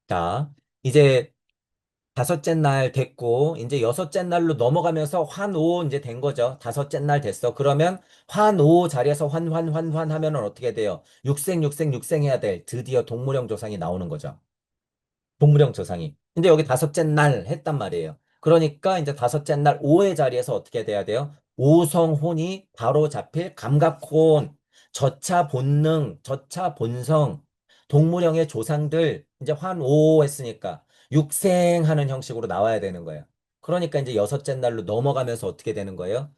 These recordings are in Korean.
자, 이제 다섯째 날 됐고, 이제 여섯째 날로 넘어가면서 환오 이제 된 거죠. 다섯째 날 됐어. 그러면 환오 자리에서 환 하면은 어떻게 돼요? 육생 해야 될 드디어 동물형 조상이 나오는 거죠. 동물형 조상이. 근데 여기 다섯째 날 했단 말이에요. 그러니까 이제 다섯째 날 오의 자리에서 어떻게 돼야 돼요? 오성혼이 바로 잡힐 감각혼, 저차 본능, 저차 본성, 동물형의 조상들 이제 환오 했으니까 육생하는 형식으로 나와야 되는 거예요. 그러니까 이제 여섯째 날로 넘어가면서 어떻게 되는 거예요?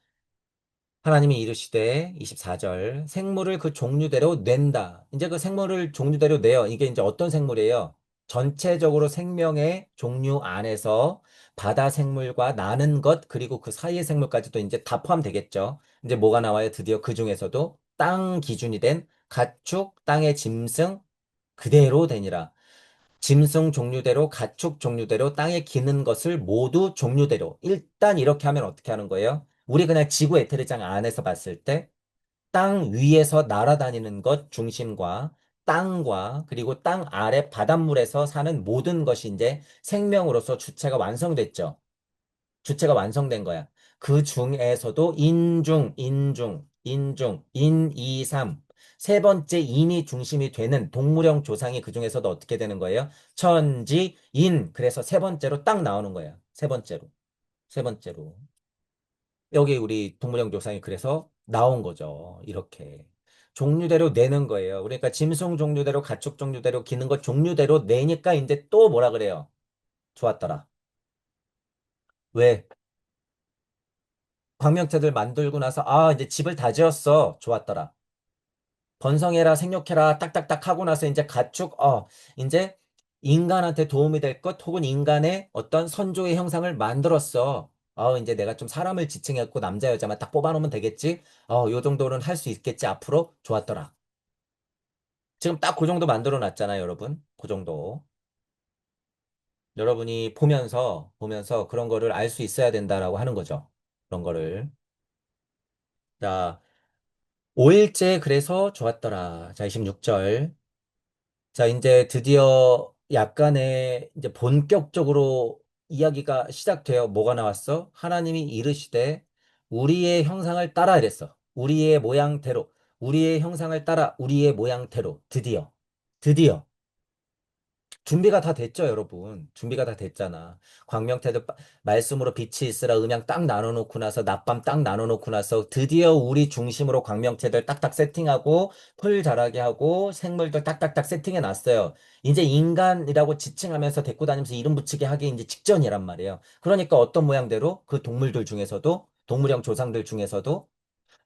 하나님이 이르시되 24절 생물을 그 종류대로 낸다. 이제 그 생물을 종류대로 내요. 이게 이제 어떤 생물이에요? 전체적으로 생명의 종류 안에서 바다 생물과 나는 것 그리고 그 사이의 생물까지도 이제 다 포함되겠죠. 이제 뭐가 나와요? 드디어 그 중에서도 땅 기준이 된 가축, 땅의 짐승 그대로 되니라. 짐승 종류대로 가축 종류대로 땅에 기는 것을 모두 종류대로 일단 이렇게 하면 어떻게 하는 거예요? 우리 그냥 지구 에테르장 안에서 봤을 때 땅 위에서 날아다니는 것 중심과 땅과 그리고 땅 아래 바닷물에서 사는 모든 것이 이제 생명으로서 주체가 완성됐죠. 주체가 완성된 거야. 그 중에서도 인, 이, 삼. 세 번째 인이 중심이 되는 동물형 조상이 그 중에서도 어떻게 되는 거예요? 천지, 인. 그래서 세 번째로 딱 나오는 거야. 세 번째로. 세 번째로. 여기 우리 동물형 조상이 그래서 나온 거죠. 이렇게. 종류대로 내는 거예요. 그러니까 짐승 종류대로 가축 종류대로 기는 것 종류대로 내니까 이제 또 뭐라 그래요? 좋았더라. 왜? 광명체들 만들고 나서 아 이제 집을 다 지었어 좋았더라 번성해라 생육해라 딱딱딱 하고 나서 이제 가축 이제 인간한테 도움이 될 것 혹은 인간의 어떤 선조의 형상을 만들었어 이제 내가 좀 사람을 지칭했고 남자 여자만 딱 뽑아놓으면 되겠지 요 정도는 할 수 있겠지 앞으로 좋았더라 지금 딱 그 정도 만들어 놨잖아요 여러분 그 정도 여러분이 보면서 그런 거를 알 수 있어야 된다라고 하는 거죠 그런 거를 자 5일째 그래서 좋았더라. 자, 26절. 자, 이제 드디어 약간의 이제 본격적으로 이야기가 시작돼요. 뭐가 나왔어? 하나님이 이르시되 우리의 형상을 따라 이랬어. 우리의 모양대로. 우리의 형상을 따라 우리의 모양대로. 드디어. 준비가 다 됐죠, 여러분. 준비가 다 됐잖아. 광명태도 말씀으로 빛이 있으라 음양 딱 나눠놓고 나서 낮밤 딱 나눠놓고 나서 드디어 우리 중심으로 광명태들 딱딱 세팅하고 풀 자라게 하고 생물들 딱딱딱 세팅해 놨어요. 이제 인간이라고 지칭하면서 데리고 다니면서 이름 붙이게 하기 이제 직전이란 말이에요. 그러니까 어떤 모양대로 그 동물들 중에서도 동물형 조상들 중에서도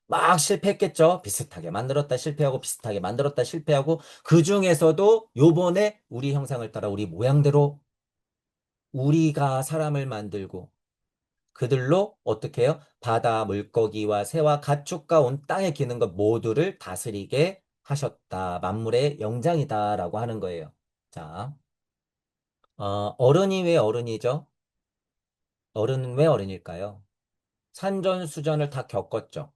막 실패했겠죠. 비슷하게 만들었다 실패하고 비슷하게 만들었다 실패하고 그 중에서도 요번에 우리 형상을 따라 우리 모양대로 우리가 사람을 만들고 그들로 어떻게 해요? 바다 물고기와 새와 가축과 온 땅에 기는 것 모두를 다스리게 하셨다. 만물의 영장이다라고 하는 거예요. 자, 어른이 왜 어른이죠? 어른은 왜 어른일까요? 산전수전을 다 겪었죠.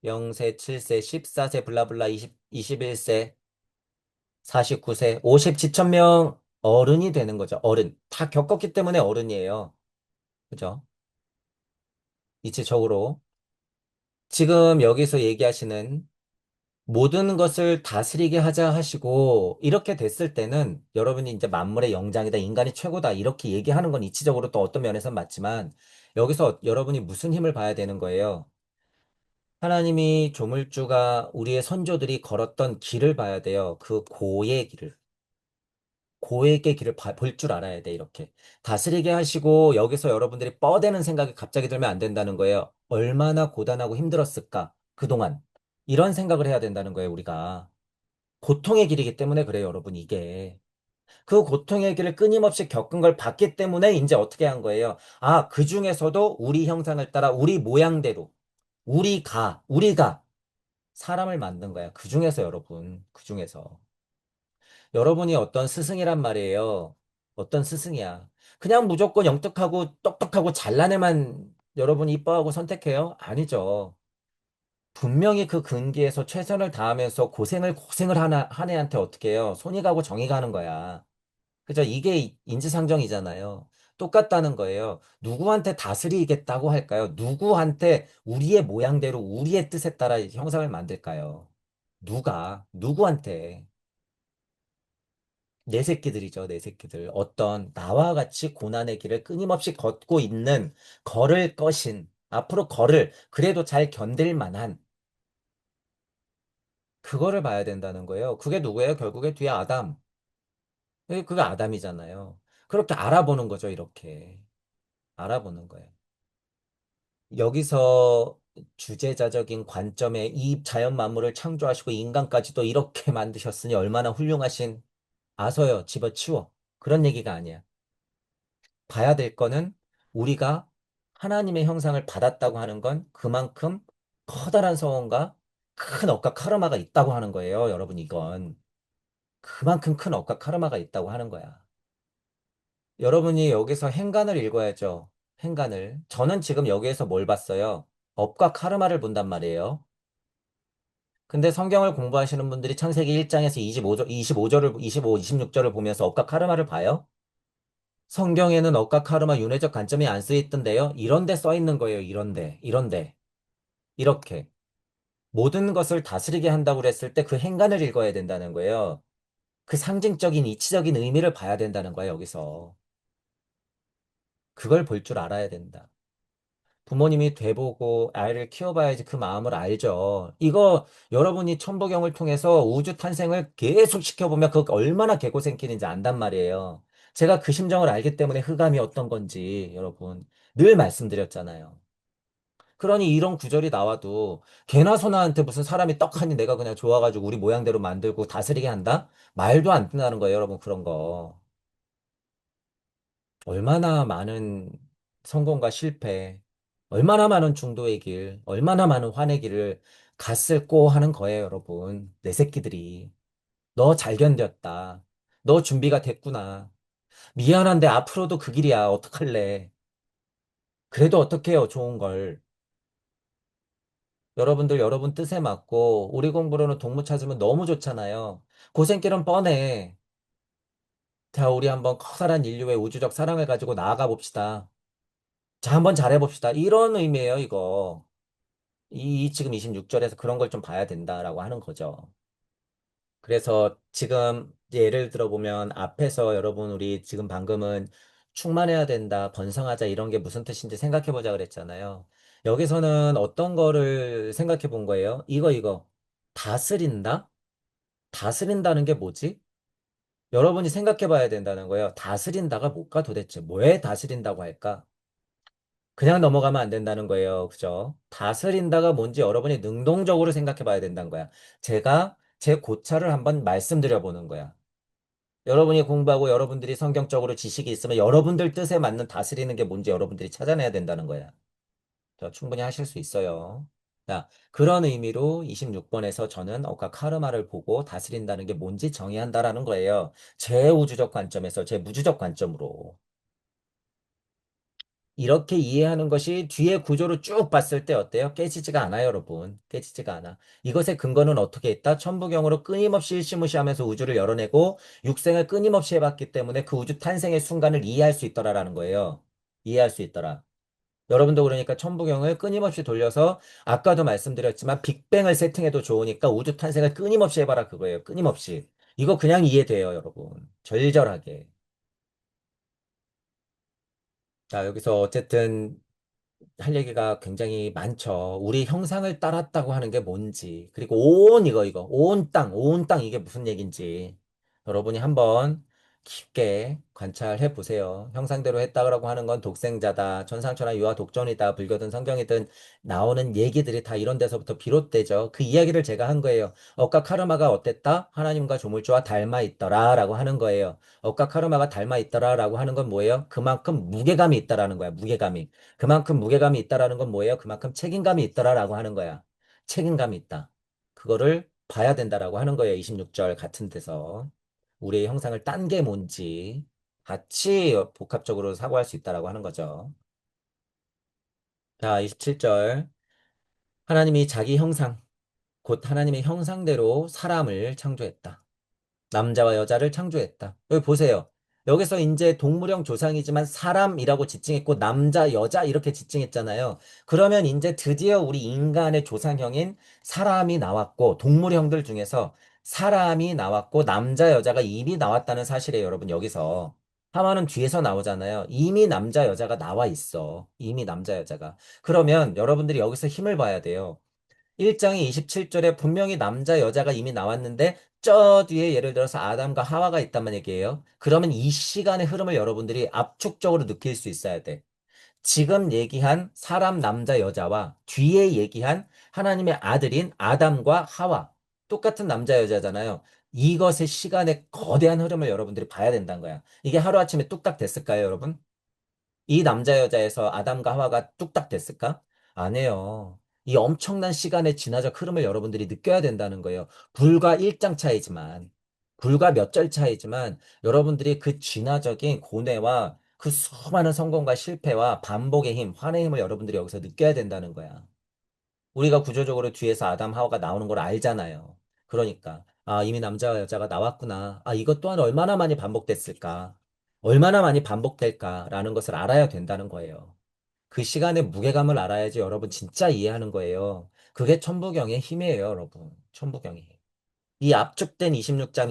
0세, 7세, 14세, 블라블라 21세, 49세, 50 지천명 어른이 되는 거죠. 어른. 다 겪었기 때문에 어른이에요. 그죠? 이치적으로. 지금 여기서 얘기하시는 모든 것을 다스리게 하자 하시고, 이렇게 됐을 때는 여러분이 이제 만물의 영장이다, 인간이 최고다, 이렇게 얘기하는 건 이치적으로 또 어떤 면에선 맞지만, 여기서 여러분이 무슨 힘을 봐야 되는 거예요? 하나님이 조물주가 우리의 선조들이 걸었던 길을 봐야 돼요. 그 고의 길을. 고의 길을 볼 줄 알아야 돼, 이렇게. 다스리게 하시고, 여기서 여러분들이 뻐대는 생각이 갑자기 들면 안 된다는 거예요. 얼마나 고단하고 힘들었을까, 그동안. 이런 생각을 해야 된다는 거예요, 우리가. 고통의 길이기 때문에 그래요, 여러분, 이게. 그 고통의 길을 끊임없이 겪은 걸 봤기 때문에 이제 어떻게 한 거예요? 아, 그 중에서도 우리 형상을 따라 우리 모양대로, 우리가 사람을 만든 거야. 그 중에서 여러분, 그 중에서. 여러분이 어떤 스승이란 말이에요. 어떤 스승이야. 그냥 무조건 영특하고 똑똑하고 잘난 애만 여러분이 이뻐하고 선택해요? 아니죠. 분명히 그 근기에서 최선을 다하면서 고생을 한 애한테 어떻게 해요? 손이 가고 정이 가는 거야. 그죠? 이게 인지상정이잖아요. 똑같다는 거예요. 누구한테 다스리겠다고 할까요? 누구한테 우리의 모양대로 우리의 뜻에 따라 형상을 만들까요? 누구한테? 내 새끼들이죠, 내 새끼들. 어떤 나와 같이 고난의 길을 끊임없이 걷고 있는 걸을 것인, 앞으로 걸을, 그래도 잘 견딜 만한, 그거를 봐야 된다는 거예요. 그게 누구예요? 결국에 뒤에 아담. 그게 아담이잖아요. 그렇게 알아보는 거죠, 이렇게. 알아보는 거예요. 여기서 주제자적인 관점에 이 자연 만물을 창조하시고 인간까지도 이렇게 만드셨으니 얼마나 훌륭하신 아서요, 집어치워. 그런 얘기가 아니야. 봐야 될 거는 우리가 하나님의 형상을 받았다고 하는 건 그만큼 커다란 소원과 큰 억과 카르마가 있다고 하는 거예요, 여러분, 이건. 그만큼 큰 억과 카르마가 있다고 하는 거야. 여러분이 여기서 행간을 읽어야죠. 행간을. 저는 지금 여기에서 뭘 봤어요? 업과 카르마를 본단 말이에요. 근데 성경을 공부하시는 분들이 창세기 1장에서 25절을, 26절을 보면서 업과 카르마를 봐요? 성경에는 억과 카르마 윤회적 관점이 안 쓰여 있던데요. 이런 데 써 있는 거예요. 이런 데. 이렇게. 모든 것을 다스리게 한다고 그랬을 때 그 행간을 읽어야 된다는 거예요. 그 상징적인 이치적인 의미를 봐야 된다는 거예요, 여기서. 그걸 볼 줄 알아야 된다. 부모님이 돼보고 아이를 키워봐야지 그 마음을 알죠. 이거 여러분이 천부경을 통해서 우주 탄생을 계속 시켜보면 그 얼마나 개고생길인지 안단 말이에요. 제가 그 심정을 알기 때문에 흑암이 어떤 건지 여러분 늘 말씀드렸잖아요. 그러니 이런 구절이 나와도 개나 소나한테 무슨 사람이 떡하니 내가 그냥 좋아가지고 우리 모양대로 만들고 다스리게 한다? 말도 안 된다는 거예요, 여러분 그런 거. 얼마나 많은 성공과 실패, 얼마나 많은 중도의 길, 얼마나 많은 환의 길을 갔을꼬 하는 거예요, 여러분. 내 새끼들이. 너 잘 견뎠다. 너 준비가 됐구나. 미안한데 앞으로도 그 길이야. 어떡할래? 그래도 어떡해요, 좋은 걸. 여러분들 여러분 뜻에 맞고 우리 공부로는 동무 찾으면 너무 좋잖아요. 고생길은 뻔해. 자, 우리 한번 커다란 인류의 우주적 사랑을 가지고 나아가 봅시다. 자, 한번 잘해봅시다. 이런 의미예요, 이거. 이 지금 26절에서 그런 걸 좀 봐야 된다라고 하는 거죠. 그래서 지금 예를 들어보면 앞에서 여러분 우리 지금 방금은 충만해야 된다, 번성하자 이런 게 무슨 뜻인지 생각해보자 그랬잖아요. 여기서는 어떤 거를 생각해 본 거예요? 이거. 다스린다? 다스린다는 게 뭐지? 여러분이 생각해 봐야 된다는 거예요. 다스린다가 뭘까 도대체? 왜 다스린다고 할까? 그냥 넘어가면 안 된다는 거예요. 그죠? 다스린다가 뭔지 여러분이 능동적으로 생각해 봐야 된다는 거야. 제가 제 고찰을 한번 말씀드려 보는 거야. 여러분이 공부하고 여러분들이 성경적으로 지식이 있으면 여러분들 뜻에 맞는 다스리는 게 뭔지 여러분들이 찾아내야 된다는 거야. 충분히 하실 수 있어요. 자, 그런 의미로 26번에서 저는 억과 카르마를 보고 다스린다는 게 뭔지 정의한다라는 거예요. 제 우주적 관점에서, 제 무주적 관점으로. 이렇게 이해하는 것이 뒤에 구조를 쭉 봤을 때 어때요? 깨지지가 않아요, 여러분. 깨지지가 않아. 이것의 근거는 어떻게 있다? 천부경으로 끊임없이 일시무시하면서 우주를 열어내고 육생을 끊임없이 해봤기 때문에 그 우주 탄생의 순간을 이해할 수 있더라라는 거예요. 이해할 수 있더라. 여러분도 그러니까 천부경을 끊임없이 돌려서 아까도 말씀드렸지만 빅뱅을 세팅해도 좋으니까 우주 탄생을 끊임없이 해봐라 그거예요. 끊임없이. 이거 그냥 이해돼요, 여러분. 절절하게. 자, 여기서 어쨌든 할 얘기가 굉장히 많죠. 우리 형상을 따랐다고 하는 게 뭔지, 그리고 온 땅 이게 무슨 얘기인지 여러분이 한번 깊게 관찰해 보세요. 형상대로 했다고 하는 건 독생자다, 천상천하 유아 독존이다, 불교든 성경이든 나오는 얘기들이 다 이런 데서부터 비롯되죠. 그 이야기를 제가 한 거예요. 억과 카르마가 어땠다? 하나님과 조물주와 닮아 있더라 라고 하는 거예요. 억과 카르마가 닮아 있더라 라고 하는 건 뭐예요? 그만큼 무게감이 있다라는 거야. 무게감이. 그만큼 무게감이 있다라는 건 뭐예요? 그만큼 책임감이 있더라라고 하는 거야. 책임감이 있다. 그거를 봐야 된다라고 하는 거예요. 26절 같은 데서. 우리의 형상을 딴 게 뭔지 같이 복합적으로 사고할 수 있다라고 하는 거죠. 자, 27절. 하나님이 자기 형상, 곧 하나님의 형상대로 사람을 창조했다. 남자와 여자를 창조했다. 여기 보세요. 여기서 이제 동물형 조상이지만 사람이라고 지칭했고 남자, 여자 이렇게 지칭했잖아요. 그러면 이제 드디어 우리 인간의 조상형인 사람이 나왔고 동물형들 중에서 사람이 나왔고 남자, 여자가 이미 나왔다는 사실이에요, 여러분. 여기서. 하마는 뒤에서 나오잖아요. 이미 남자, 여자가 나와 있어. 이미 남자, 여자가. 그러면 여러분들이 여기서 힘을 봐야 돼요. 1장의 27절에 분명히 남자, 여자가 이미 나왔는데 저 뒤에 예를 들어서 아담과 하와가 있단 얘기예요. 그러면 이 시간의 흐름을 여러분들이 압축적으로 느낄 수 있어야 돼. 지금 얘기한 사람, 남자, 여자와 뒤에 얘기한 하나님의 아들인 아담과 하와. 똑같은 남자, 여자잖아요. 이것의 시간의 거대한 흐름을 여러분들이 봐야 된다는 거야. 이게 하루아침에 뚝딱 됐을까요, 여러분? 이 남자 여자에서 아담과 하와가 뚝딱 됐을까? 아니에요. 이 엄청난 시간의 진화적 흐름을 여러분들이 느껴야 된다는 거예요. 불과 1장 차이지만, 불과 몇 절 차이지만, 여러분들이 그 진화적인 고뇌와 그 수많은 성공과 실패와 반복의 힘, 환의 힘을 여러분들이 여기서 느껴야 된다는 거야. 우리가 구조적으로 뒤에서 아담, 하와가 나오는 걸 알잖아요. 그러니까, 아, 이미 남자와 여자가 나왔구나. 아, 이것 또한 얼마나 많이 반복됐을까? 얼마나 많이 반복될까라는 것을 알아야 된다는 거예요. 그 시간의 무게감을 알아야지 여러분 진짜 이해하는 거예요. 그게 천부경의 힘이에요, 여러분. 천부경의 힘. 이 압축된 26장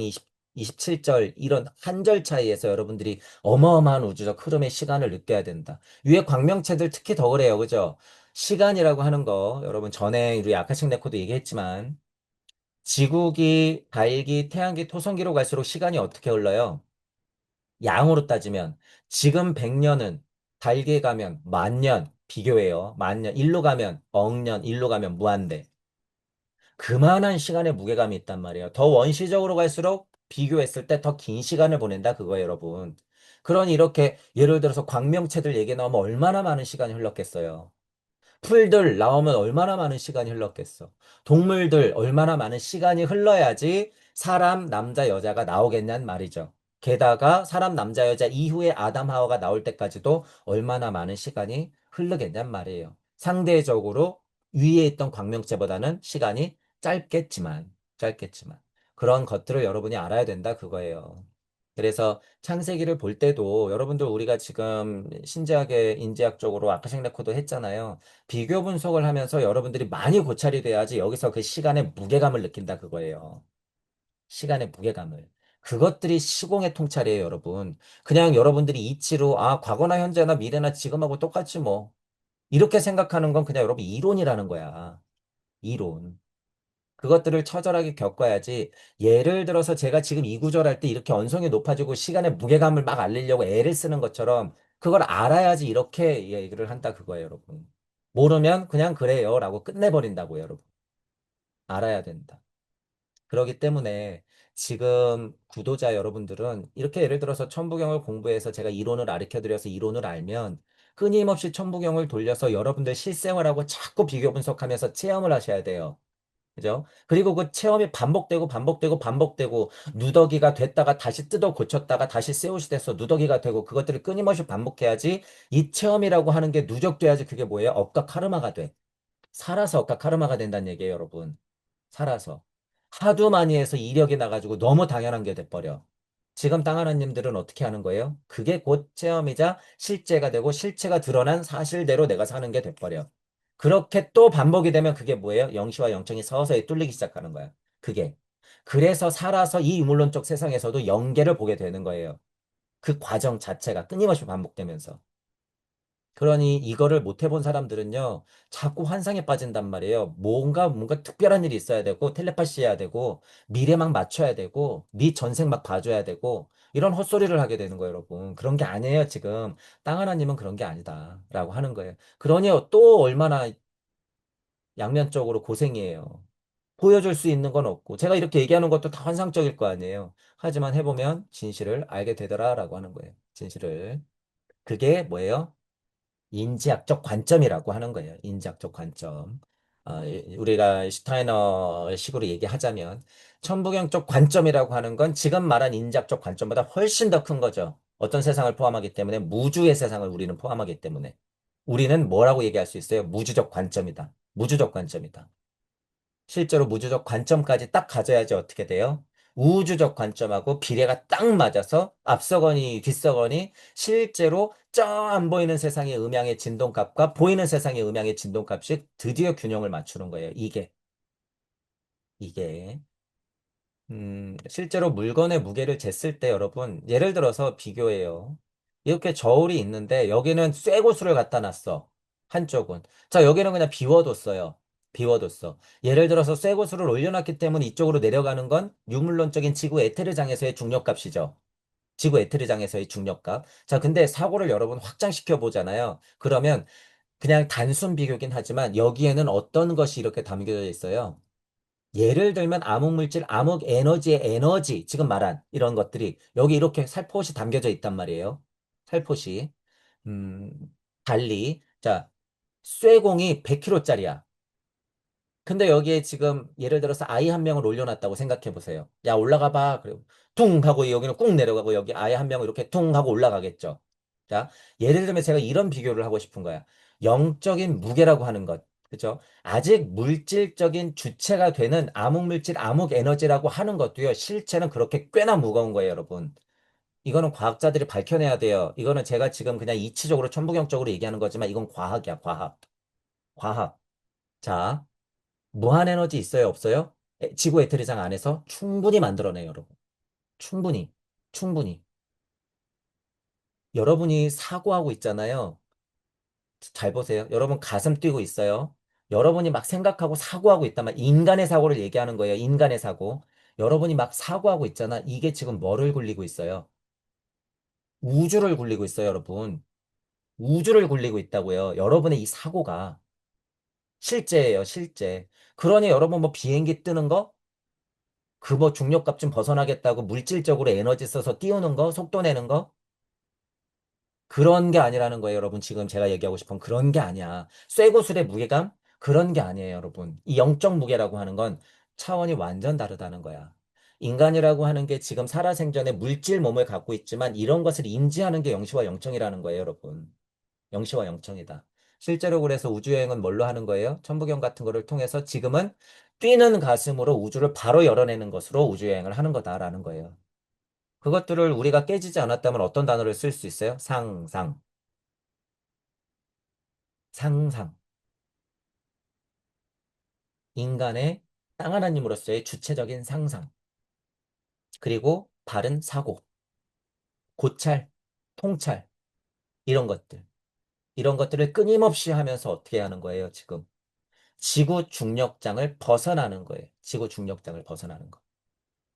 27절 이런 한 절 차이에서 여러분들이 어마어마한 우주적 흐름의 시간을 느껴야 된다. 위에 광명체들 특히 더 그래요. 그죠? 시간이라고 하는 거 여러분 전에 우리 아카식 레코드 얘기했지만 지구기, 달기, 태양기, 토성기로 갈수록 시간이 어떻게 흘러요? 양으로 따지면 지금 100년은 달기에 가면 만년 비교해요. 만년. 일로 가면 억년, 일로 가면 무한대. 그만한 시간의 무게감이 있단 말이에요. 더 원시적으로 갈수록 비교했을 때 더 긴 시간을 보낸다 그거예요, 여러분. 그러니 이렇게 예를 들어서 광명체들 얘기 나오면 얼마나 많은 시간이 흘렀겠어요. 풀들 나오면 얼마나 많은 시간이 흘렀겠어. 동물들 얼마나 많은 시간이 흘러야지 사람, 남자, 여자가 나오겠냔 말이죠. 게다가 사람, 남자, 여자 이후에 아담, 하와가 나올 때까지도 얼마나 많은 시간이 흐르겠냔 말이에요. 상대적으로 위에 있던 광명체보다는 시간이 짧겠지만 그런 것들을 여러분이 알아야 된다 그거예요. 그래서 창세기를 볼 때도 여러분들 우리가 지금 신지학의 인지학적으로 아카식 레코드 했잖아요. 비교 분석을 하면서 여러분들이 많이 고찰이 돼야지 여기서 그 시간의 무게감을 느낀다 그거예요. 시간의 무게감을. 그것들이 시공의 통찰이에요, 여러분. 그냥 여러분들이 이치로 아, 과거나 현재나 미래나 지금하고 똑같지 뭐. 이렇게 생각하는 건 그냥 여러분 이론이라는 거야. 이론. 그것들을 처절하게 겪어야지. 예를 들어서 제가 지금 이 구절할 때 이렇게 언성이 높아지고 시간의 무게감을 막 알리려고 애를 쓰는 것처럼 그걸 알아야지 이렇게 얘기를 한다 그거예요, 여러분. 모르면 그냥 그래요 라고 끝내버린다고요, 여러분. 알아야 된다. 그렇기 때문에 지금 구도자 여러분들은 이렇게 예를 들어서 천부경을 공부해서 제가 이론을 가르쳐 드려서 이론을 알면 끊임없이 천부경을 돌려서 여러분들 실생활하고 자꾸 비교 분석하면서 체험을 하셔야 돼요. 그죠? 그리고 그 체험이 반복되고 누더기가 됐다가 다시 뜯어 고쳤다가 다시 새옷이 돼서 누더기가 되고 그것들을 끊임없이 반복해야지 이 체험이라고 하는 게 누적돼야지 그게 뭐예요? 업과 카르마가 돼. 살아서 업과 카르마가 된다는 얘기예요, 여러분. 살아서. 하도 많이 해서 이력이 나가지고 너무 당연한 게 돼버려. 지금 땅 하나님들은 어떻게 하는 거예요? 그게 곧 체험이자 실제가 되고 실체가 드러난 사실대로 내가 사는 게 돼버려. 그렇게 또 반복이 되면 그게 뭐예요? 영시와 영청이 서서히 뚫리기 시작하는 거야. 그게. 그래서 살아서 이 유물론적 세상에서도 영계를 보게 되는 거예요. 그 과정 자체가 끊임없이 반복되면서. 그러니 이거를 못 해본 사람들은요, 자꾸 환상에 빠진단 말이에요. 뭔가 특별한 일이 있어야 되고, 텔레파시 해야 되고, 미래 막 맞춰야 되고, 미 전생 막 봐줘야 되고, 이런 헛소리를 하게 되는 거예요, 여러분. 그런 게 아니에요, 지금. 땅 하나님은 그런 게 아니다. 라고 하는 거예요. 그러니 또 얼마나 양면적으로 고생이에요. 보여줄 수 있는 건 없고, 제가 이렇게 얘기하는 것도 다 환상적일 거 아니에요. 하지만 해보면 진실을 알게 되더라라고 하는 거예요. 진실을. 그게 뭐예요? 인지학적 관점이라고 하는 거예요. 인지학적 관점. 우리가 슈타이너 식으로 얘기하자면 천부경적 관점이라고 하는 건 지금 말한 인지학적 관점보다 훨씬 더 큰 거죠. 어떤 세상을 포함하기 때문에 무주의 세상을 우리는 포함하기 때문에 우리는 뭐라고 얘기할 수 있어요? 무주적 관점이다. 무주적 관점이다. 실제로 무주적 관점까지 딱 가져야지 어떻게 돼요? 우주적 관점하고 비례가 딱 맞아서 앞서거니 뒤서거니 실제로 저 안 보이는 세상의 음향의 진동값과 보이는 세상의 음향의 진동값이 드디어 균형을 맞추는 거예요. 이게. 실제로 물건의 무게를 쟀을 때 여러분, 예를 들어서 비교해요. 이렇게 저울이 있는데 여기는 쇠고수를 갖다 놨어. 한쪽은. 자, 여기는 그냥 비워뒀어요. 비워뒀어. 예를 들어서 쇠고수를 올려놨기 때문에 이쪽으로 내려가는 건 유물론적인 지구 에테르장에서의 중력값이죠. 지구 에테르장에서의 중력값. 자, 근데 사고를 여러분 확장시켜 보잖아요. 그러면 그냥 단순 비교긴 하지만 여기에는 어떤 것이 이렇게 담겨져 있어요. 예를 들면 암흑물질, 암흑 에너지의 에너지, 지금 말한 이런 것들이 여기 이렇게 살포시 담겨져 있단 말이에요. 살포시. 음, 달리. 자, 쇠공이 100kg짜리야. 근데 여기에 지금 예를 들어서 아이 한 명을 올려놨다고 생각해 보세요. 야, 올라가 봐. 그리고 퉁 하고 여기는 꾹 내려가고 여기 아이 한 명을 이렇게 퉁 하고 올라가겠죠. 자, 예를 들면 제가 이런 비교를 하고 싶은 거야. 영적인 무게라고 하는 것. 그죠? 아직 물질적인 주체가 되는 암흑물질, 암흑에너지라고 하는 것도요. 실체는 그렇게 꽤나 무거운 거예요, 여러분. 이거는 과학자들이 밝혀내야 돼요. 이거는 제가 지금 그냥 이치적으로 천부경적으로 얘기하는 거지만 이건 과학이야, 과학. 과학. 자. 무한 에너지 있어요, 없어요? 지구 에테리장 안에서 충분히 만들어내요, 여러분. 충분히. 충분히. 여러분이 사고하고 있잖아요. 잘 보세요. 여러분 가슴 뛰고 있어요. 여러분이 막 생각하고 사고하고 있다면 인간의 사고를 얘기하는 거예요. 인간의 사고. 여러분이 막 사고하고 있잖아. 이게 지금 뭐를 굴리고 있어요? 우주를 굴리고 있어요, 여러분. 우주를 굴리고 있다고요. 여러분의 이 사고가 실제예요, 실제. 그러니 여러분 뭐 비행기 뜨는 거? 그 뭐 중력값 좀 벗어나겠다고 물질적으로 에너지 써서 띄우는 거, 속도 내는 거? 그런 게 아니라는 거예요, 여러분. 지금 제가 얘기하고 싶은 그런 게 아니야. 쇠고술의 무게감? 그런 게 아니에요, 여러분. 이 영적 무게라고 하는 건 차원이 완전 다르다는 거야. 인간이라고 하는 게 지금 살아생전에 물질 몸을 갖고 있지만 이런 것을 인지하는 게 영시와 영청이라는 거예요, 여러분. 영시와 영청이다. 실제로 그래서 우주여행은 뭘로 하는 거예요? 천부경 같은 거를 통해서 지금은 뛰는 가슴으로 우주를 바로 열어내는 것으로 우주여행을 하는 거다라는 거예요. 그것들을 우리가 깨지지 않았다면 어떤 단어를 쓸 수 있어요? 상상, 상상. 인간의 땅 하나님으로서의 주체적인 상상. 그리고 바른 사고, 고찰, 통찰, 이런 것들. 이런 것들을 끊임없이 하면서 어떻게 하는 거예요, 지금? 지구 중력장을 벗어나는 거예요. 지구 중력장을 벗어나는 거.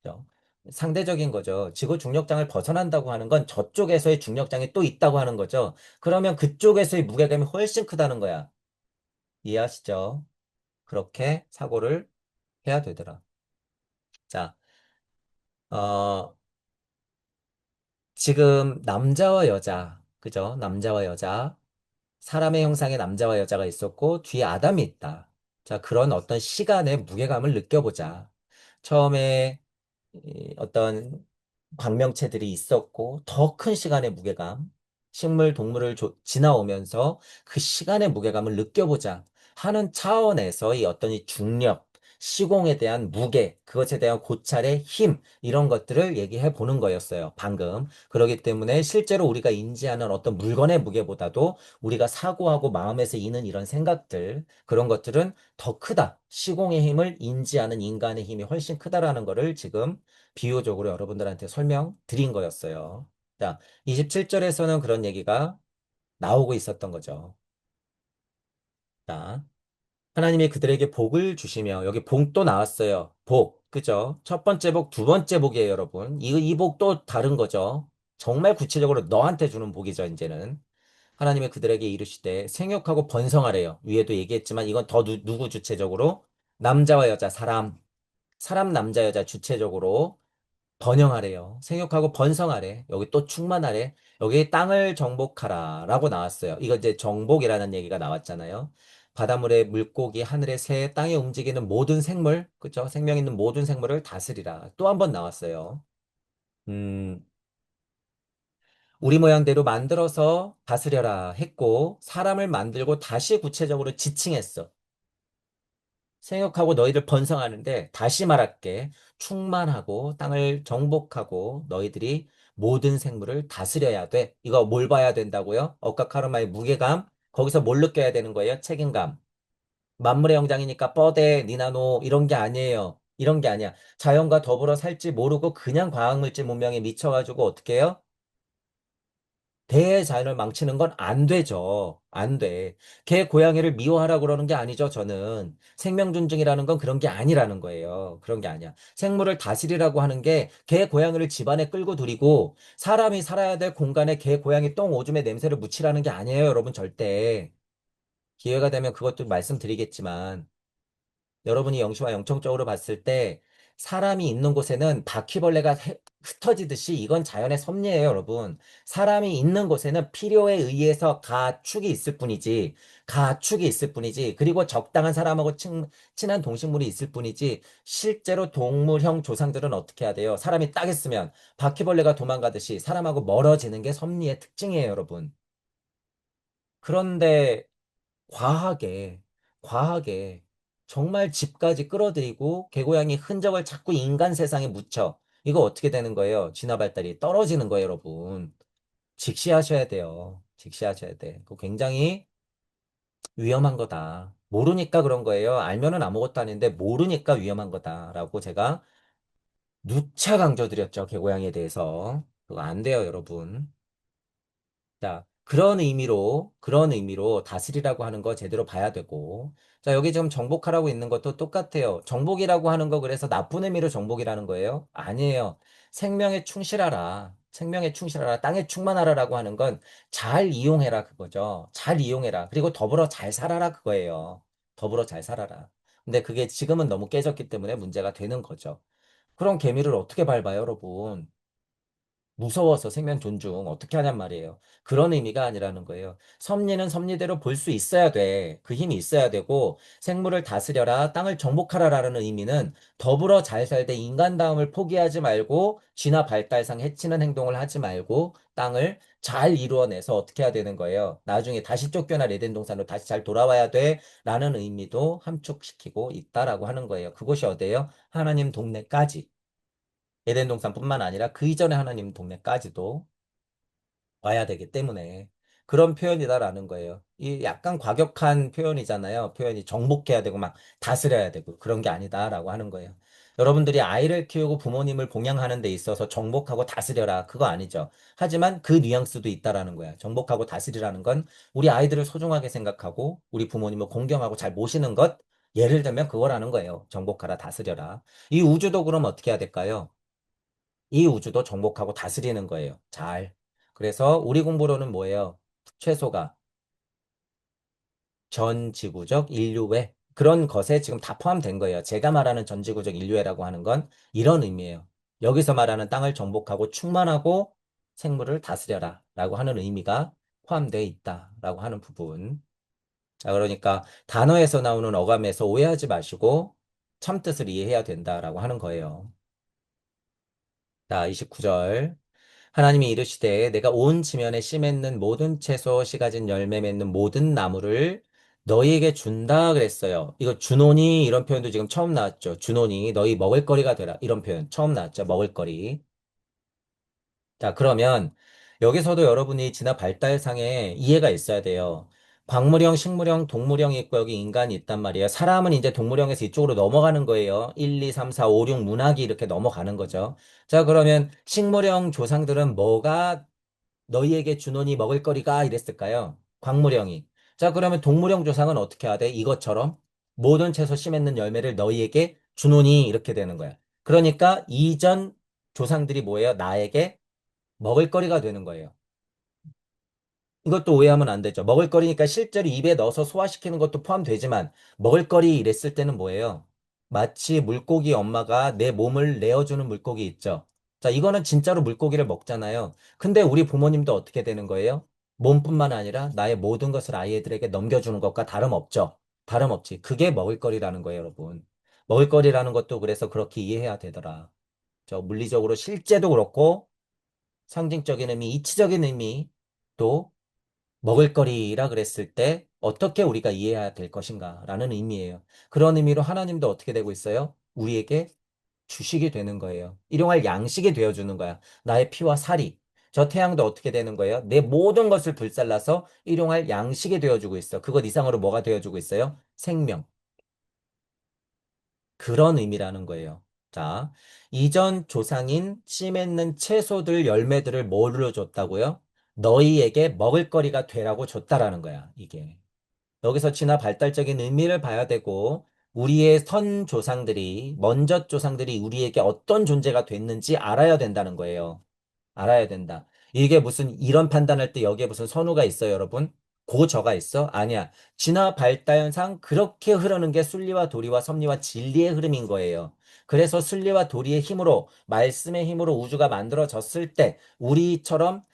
그죠? 상대적인 거죠. 지구 중력장을 벗어난다고 하는 건 저쪽에서의 중력장이 또 있다고 하는 거죠. 그러면 그쪽에서의 무게감이 훨씬 크다는 거야. 이해하시죠? 그렇게 사고를 해야 되더라. 자, 어, 지금 남자와 여자, 그죠? 남자와 여자, 사람의 형상의 남자와 여자가 있었고, 뒤에 아담이 있다. 자, 그런 어떤 시간의 무게감을 느껴보자. 처음에 이 어떤 광명체들이 있었고 더 큰 시간의 무게감, 식물, 동물을 지나오면서 그 시간의 무게감을 느껴보자 하는 차원에서 이 어떤 이 중력, 시공에 대한 무게, 그것에 대한 고찰의 힘, 이런 것들을 얘기해 보는 거였어요, 방금. 그렇기 때문에 실제로 우리가 인지하는 어떤 물건의 무게보다도 우리가 사고하고 마음에서 이는 이런 생각들, 그런 것들은 더 크다. 시공의 힘을 인지하는 인간의 힘이 훨씬 크다라는 거를 지금 비유적으로 여러분들한테 설명드린 거였어요. 자, 27절에서는 그런 얘기가 나오고 있었던 거죠. 자, 하나님이 그들에게 복을 주시며, 여기 복 또 나왔어요. 복, 그죠? 첫 번째 복, 두 번째 복이에요, 여러분. 이 복 또 다른 거죠. 정말 구체적으로 너한테 주는 복이죠, 이제는. 하나님이 그들에게 이르시되 생육하고 번성하래요. 위에도 얘기했지만 이건 더 누구 주체적으로? 남자와 여자, 사람 남자 여자 주체적으로 번영하래요. 생육하고 번성하래. 여기 또 충만하래. 여기 땅을 정복하라. 라고 나왔어요. 이거 이제 정복이라는 얘기가 나왔잖아요. 바닷물에 물고기, 하늘의 새, 땅에 움직이는 모든 생물, 그죠? 생명 있는 모든 생물을 다스리라. 또 한 번 나왔어요. 음, 우리 모양대로 만들어서 다스려라 했고, 사람을 만들고 다시 구체적으로 지칭했어. 생육하고 너희들 번성하는데 다시 말할게. 충만하고 땅을 정복하고 너희들이 모든 생물을 다스려야 돼. 이거 뭘 봐야 된다고요? 억각 카르마의 무게감. 거기서 뭘 느껴야 되는 거예요? 책임감. 만물의 영장이니까 뻐대, 니나노 이런 게 아니에요. 이런 게 아니야. 자연과 더불어 살지 모르고 그냥 과학물질 문명에 미쳐가지고 어떻게 해요? 대자연을 망치는 건 안 되죠. 안 돼. 개, 고양이를 미워하라고 그러는 게 아니죠, 저는. 생명 존중이라는 건 그런 게 아니라는 거예요. 그런 게 아니야. 생물을 다스리라고 하는 게 개, 고양이를 집안에 끌고 들이고 사람이 살아야 될 공간에 개, 고양이 똥, 오줌의 냄새를 묻히라는 게 아니에요, 여러분, 절대. 기회가 되면 그것도 말씀드리겠지만. 여러분이 영시와 영청적으로 봤을 때 사람이 있는 곳에는 바퀴벌레가 흩어지듯이 이건 자연의 섭리예요, 여러분. 사람이 있는 곳에는 필요에 의해서 가축이 있을 뿐이지, 가축이 있을 뿐이지, 그리고 적당한 사람하고 친한 동식물이 있을 뿐이지, 실제로 동물형 조상들은 어떻게 해야 돼요? 사람이 딱 있으면 바퀴벌레가 도망가듯이 사람하고 멀어지는 게 섭리의 특징이에요, 여러분. 그런데 과하게, 과하게 정말 집까지 끌어들이고 개고양이 흔적을 자꾸 인간 세상에 묻혀. 이거 어떻게 되는 거예요? 진화 발달이 떨어지는 거예요, 여러분. 직시하셔야 돼요. 직시하셔야 돼. 그거 굉장히 위험한 거다. 모르니까 그런 거예요. 알면은 아무것도 아닌데 모르니까 위험한 거다라고 제가 누차 강조드렸죠. 개고양이에 대해서. 그거 안 돼요, 여러분. 자, 그런 의미로 다스리라고 하는 거 제대로 봐야 되고. 자, 여기 지금 정복하라고 있는 것도 똑같아요. 정복이라고 하는 거 그래서 나쁜 의미로 정복이라는 거예요? 아니에요. 생명에 충실하라. 생명에 충실하라. 땅에 충만하라라고 하는 건 잘 이용해라 그거죠. 잘 이용해라. 그리고 더불어 잘 살아라 그거예요. 더불어 잘 살아라. 근데 그게 지금은 너무 깨졌기 때문에 문제가 되는 거죠. 그런 개미를 어떻게 밟아요, 여러분? 무서워서 생명 존중 어떻게 하냔 말이에요. 그런 의미가 아니라는 거예요. 섭리는 섭리대로 볼 수 있어야 돼. 그 힘이 있어야 되고 생물을 다스려라, 땅을 정복하라라는 의미는 더불어 잘 살되 인간다움을 포기하지 말고 진화 발달상 해치는 행동을 하지 말고 땅을 잘 이루어내서 어떻게 해야 되는 거예요. 나중에 다시 쫓겨날 에덴 동산으로 다시 잘 돌아와야 돼라는 의미도 함축시키고 있다라고 하는 거예요. 그곳이 어디예요? 하나님 동네까지. 에덴 동산뿐만 아니라 그 이전에 하나님 동네까지도 와야 되기 때문에 그런 표현이다라는 거예요. 이 약간 과격한 표현이잖아요. 표현이 정복해야 되고 막 다스려야 되고 그런 게 아니다라고 하는 거예요. 여러분들이 아이를 키우고 부모님을 봉양하는 데 있어서 정복하고 다스려라 그거 아니죠. 하지만 그 뉘앙스도 있다라는 거야. 정복하고 다스리라는 건 우리 아이들을 소중하게 생각하고 우리 부모님을 공경하고 잘 모시는 것 예를 들면 그거라는 거예요. 정복하라 다스려라. 이 우주도 그럼 어떻게 해야 될까요? 이 우주도 정복하고 다스리는 거예요. 잘. 그래서 우리 공부로는 뭐예요? 최소가 전 지구적 인류애. 그런 것에 지금 다 포함된 거예요. 제가 말하는 전 지구적 인류애라고 하는 건 이런 의미예요. 여기서 말하는 땅을 정복하고 충만하고 생물을 다스려라 라고 하는 의미가 포함되어 있다라고 하는 부분. 자, 그러니까 단어에서 나오는 어감에서 오해하지 마시고 참뜻을 이해해야 된다라고 하는 거예요. 자, 29절. 하나님이 이르시되 내가 온 지면에 씨 맺는 모든 채소 씨 가진 열매 맺는 모든 나무를 너희에게 준다 그랬어요. 이거 주노니 이런 표현도 지금 처음 나왔죠. 주노니 너희 먹을거리가 되라 이런 표현 처음 나왔죠. 먹을거리. 자, 그러면 여기서도 여러분이 진화 발달상에 이해가 있어야 돼요. 광물형, 식물형, 동물형이 있고 여기 인간이 있단 말이에요. 사람은 이제 동물형에서 이쪽으로 넘어가는 거예요. 1, 2, 3, 4, 5, 6 문학이 이렇게 넘어가는 거죠. 자, 그러면 식물형 조상들은 뭐가 너희에게 준원이 먹을거리가 이랬을까요? 광물형이. 자, 그러면 동물형 조상은 어떻게 해야 돼? 이것처럼 모든 채소 씨 맺는 열매를 너희에게 준원이 이렇게 되는 거야. 그러니까 이전 조상들이 뭐예요? 나에게 먹을거리가 되는 거예요. 이것도 오해하면 안 되죠. 먹을거리니까 실제로 입에 넣어서 소화시키는 것도 포함되지만 먹을거리 이랬을 때는 뭐예요? 마치 물고기 엄마가 내 몸을 내어주는 물고기 있죠. 자, 이거는 진짜로 물고기를 먹잖아요. 근데 우리 부모님도 어떻게 되는 거예요? 몸뿐만 아니라 나의 모든 것을 아이들에게 넘겨주는 것과 다름없죠. 다름없지. 그게 먹을거리라는 거예요, 여러분. 먹을거리라는 것도 그래서 그렇게 이해해야 되더라. 저 물리적으로 실제도 그렇고 상징적인 의미, 이치적인 의미, 또 먹을거리라 그랬을 때 어떻게 우리가 이해해야 될 것인가 라는 의미예요. 그런 의미로 하나님도 어떻게 되고 있어요? 우리에게 주식이 되는 거예요. 일용할 양식이 되어주는 거야. 나의 피와 살이. 저 태양도 어떻게 되는 거예요? 내 모든 것을 불살라서 일용할 양식이 되어주고 있어. 그것 이상으로 뭐가 되어주고 있어요? 생명. 그런 의미라는 거예요. 자, 이전 조상인 씨 맺는 채소들, 열매들을 뭐로 줬다고요? 너희에게 먹을거리가 되라고 줬다라는 거야, 이게. 여기서 진화 발달적인 의미를 봐야 되고, 우리의 선 조상들이, 먼저 조상들이 우리에게 어떤 존재가 됐는지 알아야 된다는 거예요. 알아야 된다. 이게 무슨 이런 판단할 때 여기에 무슨 선우가 있어요, 여러분? 고저가 있어? 아니야. 진화 발달상 그렇게 흐르는 게 순리와 도리와 섭리와 진리의 흐름인 거예요. 그래서 순리와 도리의 힘으로, 말씀의 힘으로 우주가 만들어졌을 때 우리처럼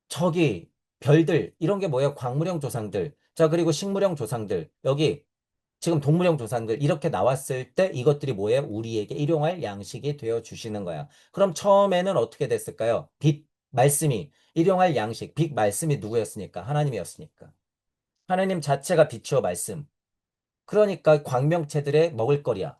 저기 별들 이런 게 뭐예요? 광물형 조상들. 자, 그리고 식물형 조상들. 여기 지금 동물형 조상들 이렇게 나왔을 때 이것들이 뭐예요? 우리에게 일용할 양식이 되어 주시는 거야. 그럼 처음에는 어떻게 됐을까요? 빛, 말씀이 일용할 양식, 빛, 말씀이 누구였으니까? 하나님이었으니까. 하나님 자체가 빛이요 말씀. 그러니까 광명체들의 먹을거리야.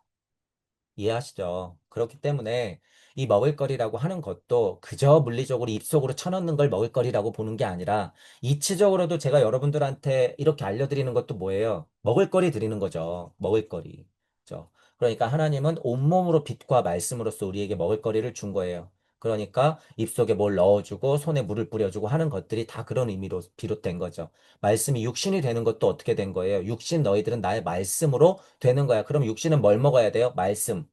이해하시죠? 그렇기 때문에 이 먹을거리라고 하는 것도 그저 물리적으로 입속으로 쳐넣는 걸 먹을거리라고 보는 게 아니라 이치적으로도 제가 여러분들한테 이렇게 알려드리는 것도 뭐예요? 먹을거리 드리는 거죠. 먹을거리. 그죠? 그러니까 하나님은 온몸으로 빛과 말씀으로써 우리에게 먹을거리를 준 거예요. 그러니까 입속에 뭘 넣어주고 손에 물을 뿌려주고 하는 것들이 다 그런 의미로 비롯된 거죠. 말씀이 육신이 되는 것도 어떻게 된 거예요? 육신 너희들은 나의 말씀으로 되는 거야. 그럼 육신은 뭘 먹어야 돼요? 말씀.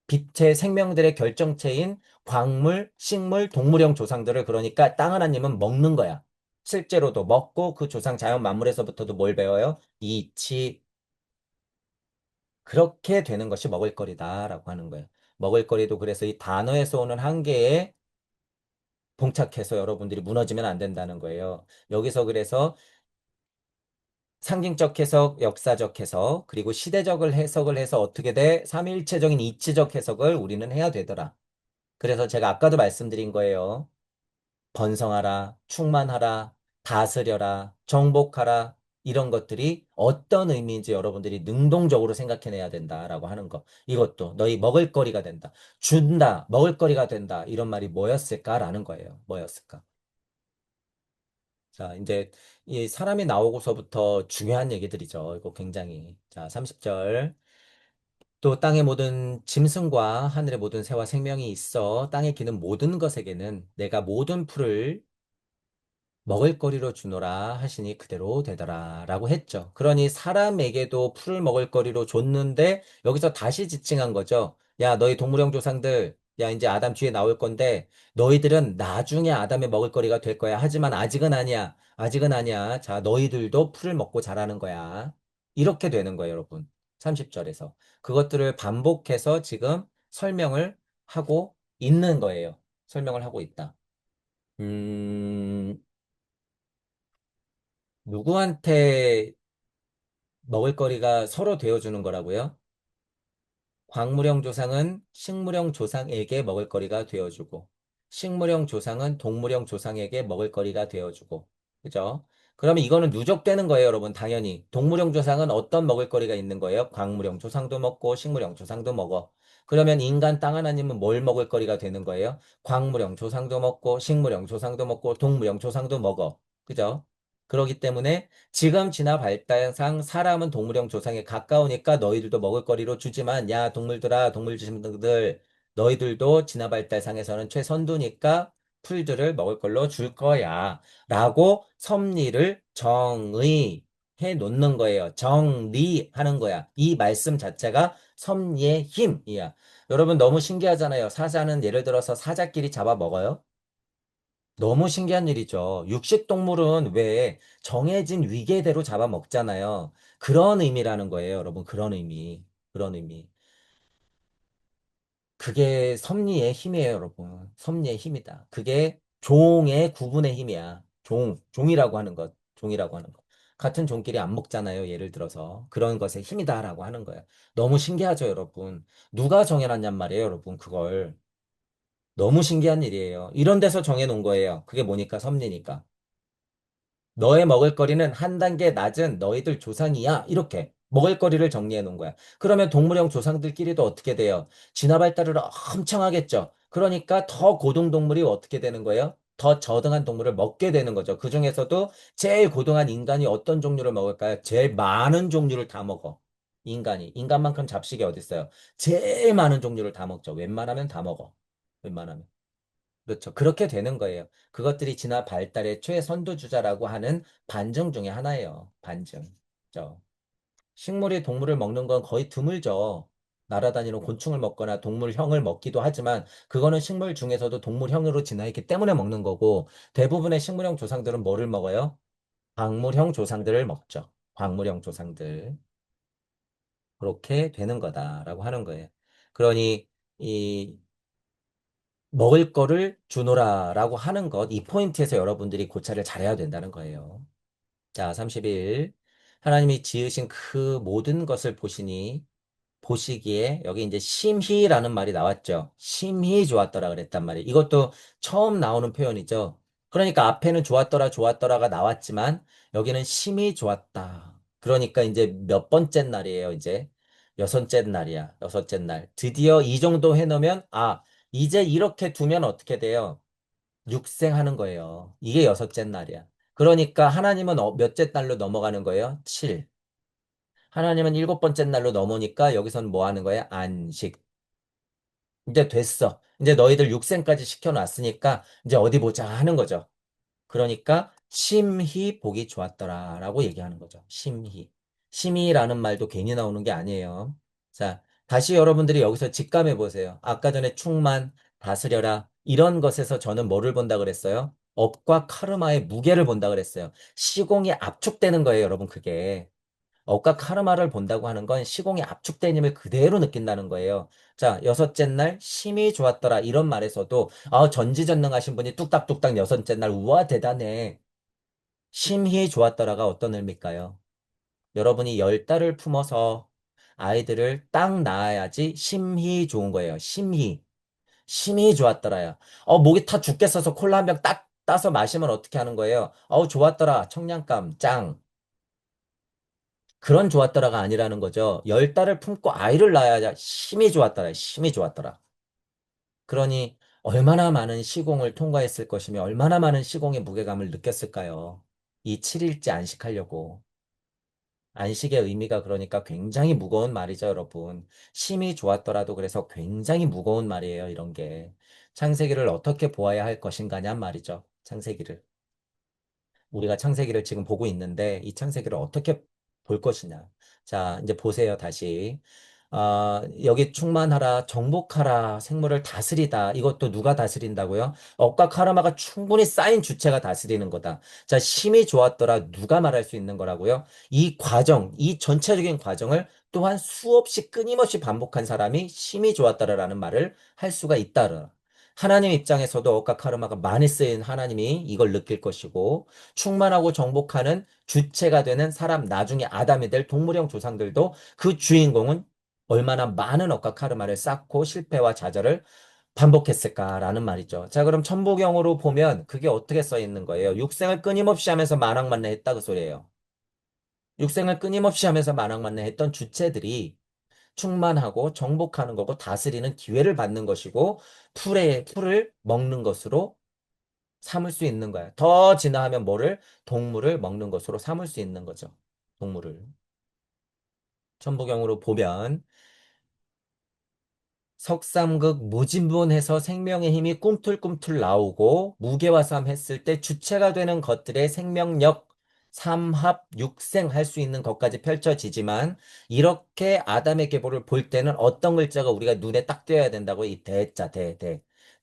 빛의 생명들의 결정체인 광물, 식물, 동물형 조상들을 그러니까 땅 하나님은 먹는 거야. 실제로도 먹고 그 조상 자연 만물에서부터도 뭘 배워요? 이치. 그렇게 되는 것이 먹을거리다라고 하는 거예요. 먹을거리도 그래서 이 단어에서 오는 한계에 봉착해서 여러분들이 무너지면 안 된다는 거예요. 여기서 그래서 상징적 해석, 역사적 해석, 그리고 시대적을 해석을 해서 어떻게 돼? 삼위일체적인 이치적 해석을 우리는 해야 되더라. 그래서 제가 아까도 말씀드린 거예요. 번성하라, 충만하라, 다스려라, 정복하라, 이런 것들이 어떤 의미인지 여러분들이 능동적으로 생각해내야 된다라고 하는 거. 이것도 너희 먹을거리가 된다. 준다, 먹을거리가 된다. 이런 말이 뭐였을까라는 거예요. 뭐였을까? 자, 이제 이 사람이 나오고서부터 중요한 얘기들이죠. 이거 굉장히. 자, 30절. 또 땅의 모든 짐승과 하늘의 모든 새와 생명이 있어 땅에 기는 모든 것에게는 내가 모든 풀을 먹을거리로 주노라 하시니 그대로 되더라 라고 했죠. 그러니 사람에게도 풀을 먹을거리로 줬는데 여기서 다시 지칭한 거죠. 야, 너희 동물형 조상들, 야, 이제 아담 뒤에 나올 건데 너희들은 나중에 아담의 먹을거리가 될 거야. 하지만 아직은 아니야. 아직은 아니야. 자, 너희들도 풀을 먹고 자라는 거야. 이렇게 되는 거예요, 여러분. 30절에서. 그것들을 반복해서 지금 설명을 하고 있는 거예요. 설명을 하고 있다. 음, 누구한테 먹을거리가 서로 되어주는 거라고요? 광물형 조상은 식물형 조상에게 먹을거리가 되어주고, 식물형 조상은 동물형 조상에게 먹을거리가 되어주고, 그죠? 그러면 이거는 누적되는 거예요, 여러분. 당연히. 동물형 조상은 어떤 먹을거리가 있는 거예요? 광물형 조상도 먹고, 식물형 조상도 먹어. 그러면 인간 땅 하나님은 뭘 먹을거리가 되는 거예요? 광물형 조상도 먹고, 식물형 조상도 먹고, 동물형 조상도 먹어. 그죠? 그렇기 때문에 지금 진화 발달상 사람은 동물형 조상에 가까우니까 너희들도 먹을거리로 주지만 야 동물들아 동물 짐승들 너희들도 진화 발달상에서는 최선두니까 풀들을 먹을 걸로 줄 거야 라고 섭리를 정의해 놓는 거예요. 정리하는 거야. 이 말씀 자체가 섭리의 힘이야. 여러분 너무 신기하잖아요. 사자는 예를 들어서 사자끼리 잡아 먹어요? 너무 신기한 일이죠. 육식동물은 왜 정해진 위계대로 잡아먹잖아요. 그런 의미라는 거예요, 여러분. 그런 의미. 그런 의미. 그게 섭리의 힘이에요, 여러분. 섭리의 힘이다. 그게 종의 구분의 힘이야. 종이라고 하는 것. 종이라고 하는 것. 같은 종끼리 안 먹잖아요, 예를 들어서. 그런 것의 힘이다라고 하는 거예요. 너무 신기하죠, 여러분. 누가 정해놨냔 말이에요, 여러분. 그걸. 너무 신기한 일이에요. 이런 데서 정해놓은 거예요. 그게 뭐니까? 섭리니까. 너의 먹을거리는 한 단계 낮은 너희들 조상이야. 이렇게 먹을거리를 정리해 놓은 거야. 그러면 동물형 조상들끼리도 어떻게 돼요? 진화 발달을 엄청 하겠죠. 그러니까 더 고등동물이 어떻게 되는 거예요? 더 저등한 동물을 먹게 되는 거죠. 그 중에서도 제일 고등한 인간이 어떤 종류를 먹을까요? 제일 많은 종류를 다 먹어. 인간이. 인간만큼 잡식이 어디 있어요? 제일 많은 종류를 다 먹죠. 웬만하면 다 먹어. 웬만하면. 그렇죠. 그렇게 되는 거예요. 그것들이 진화 발달의 최선두주자라고 하는 반증 중에 하나예요. 반증. 저 식물이 동물을 먹는 건 거의 드물죠. 날아다니는 곤충을 먹거나 동물형을 먹기도 하지만 그거는 식물 중에서도 동물형으로 진화했기 때문에 먹는 거고 대부분의 식물형 조상들은 뭐를 먹어요? 광물형 조상들을 먹죠. 광물형 조상들. 그렇게 되는 거다라고 하는 거예요. 그러니 이 먹을 거를 주노라라고 하는 것, 이 포인트에서 여러분들이 고찰을 잘해야 된다는 거예요. 자, 31. 하나님이 지으신 그 모든 것을 보시기에, 여기 이제 심히라는 말이 나왔죠. 심히 좋았더라 그랬단 말이에요. 이것도 처음 나오는 표현이죠. 그러니까 앞에는 좋았더라, 좋았더라가 나왔지만, 여기는 심히 좋았다. 그러니까 이제 몇 번째 날이에요, 이제. 여섯째 날이야, 여섯째 날. 드디어 이 정도 해놓으면, 아, 이제 이렇게 두면 어떻게 돼요? 육생하는 거예요. 이게 여섯째 날이야. 그러니까 하나님은 몇째 날로 넘어가는 거예요? 7. 하나님은 일곱 번째 날로 넘으니까 여기서는 뭐 하는 거야? 안식. 이제 됐어. 이제 너희들 육생까지 시켜놨으니까 이제 어디 보자 하는 거죠. 그러니까 심히 보기 좋았더라라고 얘기하는 거죠. 심히. 심히라는 말도 괜히 나오는 게 아니에요. 자, 다시 여러분들이 여기서 직감해 보세요. 아까 전에 충만, 다스려라 이런 것에서 저는 뭐를 본다 그랬어요? 업과 카르마의 무게를 본다 그랬어요. 시공이 압축되는 거예요, 여러분 그게. 업과 카르마를 본다고 하는 건 시공이 압축된 힘을 그대로 느낀다는 거예요. 자, 여섯째 날 심히 좋았더라 이런 말에서도 전지전능하신 분이 뚝딱뚝딱 여섯째 날 우와 대단해. 심히 좋았더라가 어떤 의미일까요? 여러분이 열 달을 품어서 아이들을 딱 낳아야지 심히 좋은 거예요. 심히. 심히 좋았더라야. 목이 타 죽겠어서 콜라 한 병 딱 따서 마시면 어떻게 하는 거예요? 좋았더라. 청량감 짱. 그런 좋았더라가 아니라는 거죠. 열 달을 품고 아이를 낳아야 심히 좋았더라. 심히 좋았더라. 그러니 얼마나 많은 시공을 통과했을 것이며 얼마나 많은 시공의 무게감을 느꼈을까요? 이 7일째 안식하려고. 안식의 의미가 그러니까 굉장히 무거운 말이죠, 여러분. 심히 좋았더라도 그래서 굉장히 무거운 말이에요, 이런 게. 창세기를 어떻게 보아야 할 것인가냔 말이죠. 창세기를. 우리가 창세기를 지금 보고 있는데 이 창세기를 어떻게 볼 것이냐. 자, 이제 보세요, 다시. 여기 충만하라, 정복하라, 생물을 다스리다. 이것도 누가 다스린다고요? 억과 카르마가 충분히 쌓인 주체가 다스리는 거다. 자, 심히 좋았더라. 누가 말할 수 있는 거라고요? 이 과정, 이 전체적인 과정을 또한 수없이 끊임없이 반복한 사람이 심히 좋았더라라는 말을 할 수가 있다. 하나님 입장에서도 억과 카르마가 많이 쓰인 하나님이 이걸 느낄 것이고, 충만하고 정복하는 주체가 되는 사람, 나중에 아담이 될 동물형 조상들도 그 주인공은 얼마나 많은 억과 카르마를 쌓고 실패와 좌절을 반복했을까라는 말이죠. 자, 그럼 천부경으로 보면 그게 어떻게 써 있는 거예요? 육생을 끊임없이 하면서 만왕만내했다 그 소리예요. 육생을 끊임없이 하면서 만왕만내했던 주체들이 충만하고 정복하는 거고 다스리는 기회를 받는 것이고 풀을 먹는 것으로 삼을 수 있는 거야. 더 진화하면 뭐를? 동물을 먹는 것으로 삼을 수 있는 거죠. 동물을. 천부경으로 보면 석삼극 무진분해서 생명의 힘이 꿈틀꿈틀 나오고 무게화삼 했을 때 주체가 되는 것들의 생명력, 삼합, 육생 할 수 있는 것까지 펼쳐지지만 이렇게 아담의 계보를 볼 때는 어떤 글자가 우리가 눈에 딱 띄어야 된다고 이 대자,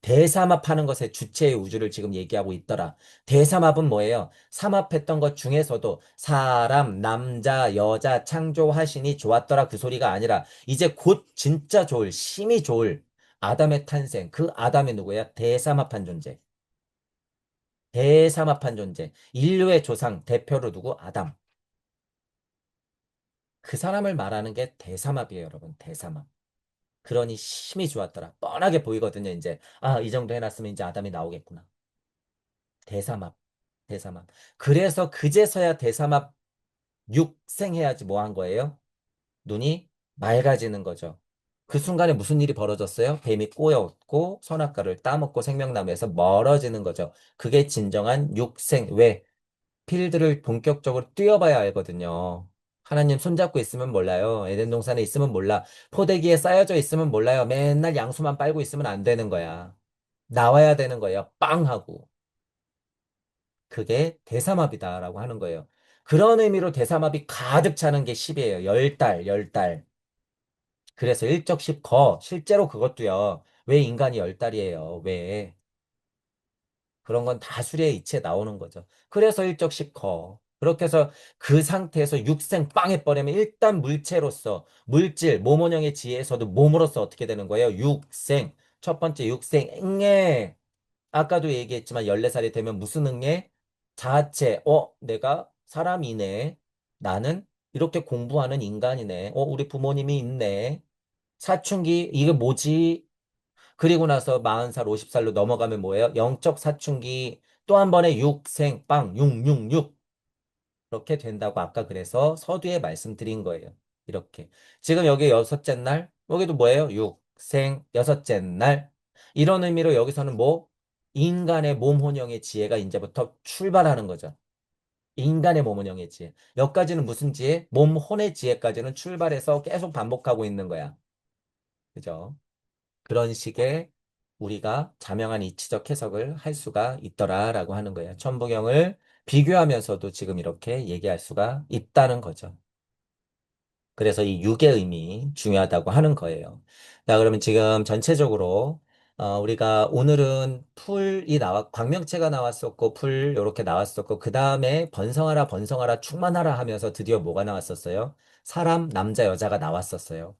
대삼합하는 것의 주체의 우주를 지금 얘기하고 있더라. 대삼합은 뭐예요? 삼합했던 것 중에서도 사람, 남자, 여자 창조하시니 좋았더라 그 소리가 아니라 이제 곧 진짜 좋을, 심히 좋을 아담의 탄생. 그 아담이 누구야? 대삼합한 존재. 대삼합한 존재. 인류의 조상, 대표로 누구? 아담. 그 사람을 말하는 게 대삼합이에요, 여러분. 대삼합. 그러니 심히 좋았더라. 뻔하게 보이거든요, 이제. 이 정도 해놨으면 이제 아담이 나오겠구나. 대삼합. 대삼합. 그래서 그제서야 대삼합 육생해야지 뭐 한 거예요? 눈이 맑아지는 거죠. 그 순간에 무슨 일이 벌어졌어요? 뱀이 꼬였고 선악과를 따먹고 생명나무에서 멀어지는 거죠. 그게 진정한 육생. 왜? 필드를 본격적으로 뛰어봐야 알거든요. 하나님 손잡고 있으면 몰라요. 에덴 동산에 있으면 몰라. 포대기에 쌓여져 있으면 몰라요. 맨날 양수만 빨고 있으면 안 되는 거야. 나와야 되는 거예요. 빵 하고. 그게 대삼합이다라고 하는 거예요. 그런 의미로 대삼합이 가득 차는 게 10이에요. 10달, 10달. 그래서 일적십거 실제로 그것도요. 왜 인간이 10달이에요? 왜? 그런 건 다 수리의 이치에 나오는 거죠. 그래서 일적십거. 그렇게 해서 그 상태에서 육생 빵 해버리면 일단 물체로서 물질 모모령의 지혜에서도 몸으로서 어떻게 되는 거예요? 육생. 첫 번째 육생 응애. 아까도 얘기했지만 14살이 되면 무슨 응애? 자체. 내가 사람이네. 나는 이렇게 공부하는 인간이네. 우리 부모님이 있네. 사춘기 이게 뭐지? 그리고 나서 40살, 50살로 넘어가면 뭐예요? 영적 사춘기 또 한 번의 육생빵 666 그렇게 된다고 아까 그래서 서두에 말씀드린 거예요. 이렇게. 지금 여기 여섯째 날, 여기도 뭐예요? 육생 여섯째 날. 이런 의미로 여기서는 뭐? 인간의 몸 혼영의 지혜가 이제부터 출발하는 거죠. 인간의 몸 혼영의 지혜. 여기까지는 무슨 지혜? 몸 혼의 지혜까지는 출발해서 계속 반복하고 있는 거야. 그죠? 그런 식의 우리가 자명한 이치적 해석을 할 수가 있더라라고 하는 거예요. 천부경을 비교하면서도 지금 이렇게 얘기할 수가 있다는 거죠. 그래서 이 육의 의미 중요하다고 하는 거예요. 자, 그러면 지금 전체적으로 우리가 오늘은 풀이 광명체가 나왔었고 풀 이렇게 나왔었고 그 다음에 번성하라 번성하라 충만하라 하면서 드디어 뭐가 나왔었어요? 사람, 남자, 여자가 나왔었어요.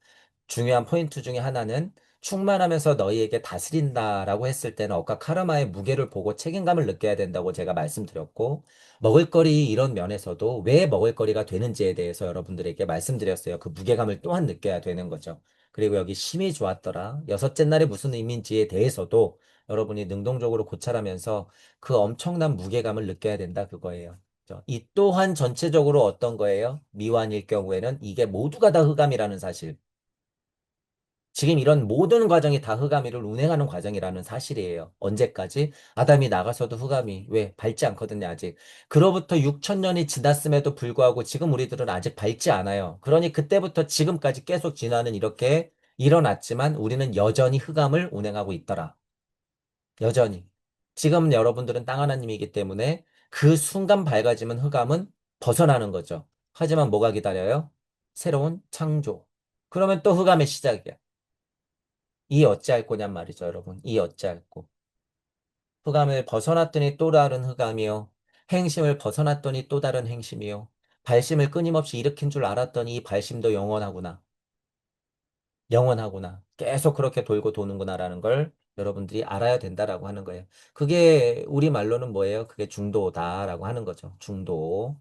중요한 포인트 중에 하나는 충만하면서 너희에게 다스린다라고 했을 때는 억과 카르마의 무게를 보고 책임감을 느껴야 된다고 제가 말씀드렸고 먹을거리 이런 면에서도 왜 먹을거리가 되는지에 대해서 여러분들에게 말씀드렸어요. 그 무게감을 또한 느껴야 되는 거죠. 그리고 여기 심이 좋았더라. 여섯째 날이 무슨 의미인지에 대해서도 여러분이 능동적으로 고찰하면서 그 엄청난 무게감을 느껴야 된다 그거예요. 그죠? 이 또한 전체적으로 어떤 거예요? 미완일 경우에는 이게 모두가 다 흑암이라는 사실. 지금 이런 모든 과정이 다 흑암이를 운행하는 과정이라는 사실이에요. 언제까지? 아담이 나가서도 흑암이 왜 밟지 않거든요, 아직. 그로부터 6천 년이 지났음에도 불구하고 지금 우리들은 아직 밟지 않아요. 그러니 그때부터 지금까지 계속 진화는 이렇게 일어났지만 우리는 여전히 흑암을 운행하고 있더라. 여전히. 지금 여러분들은 땅 하나님이기 때문에 그 순간 밝아지면 흑암은 벗어나는 거죠. 하지만 뭐가 기다려요? 새로운 창조. 그러면 또 흑암의 시작이야. 이 어찌할 거냔 말이죠, 여러분. 이 어찌할 거. 흑암을 벗어났더니 또 다른 흑암이요. 행심을 벗어났더니 또 다른 행심이요. 발심을 끊임없이 일으킨 줄 알았더니 이 발심도 영원하구나. 영원하구나. 계속 그렇게 돌고 도는구나라는 걸 여러분들이 알아야 된다라고 하는 거예요. 그게 우리말로는 뭐예요? 그게 중도다라고 하는 거죠. 중도.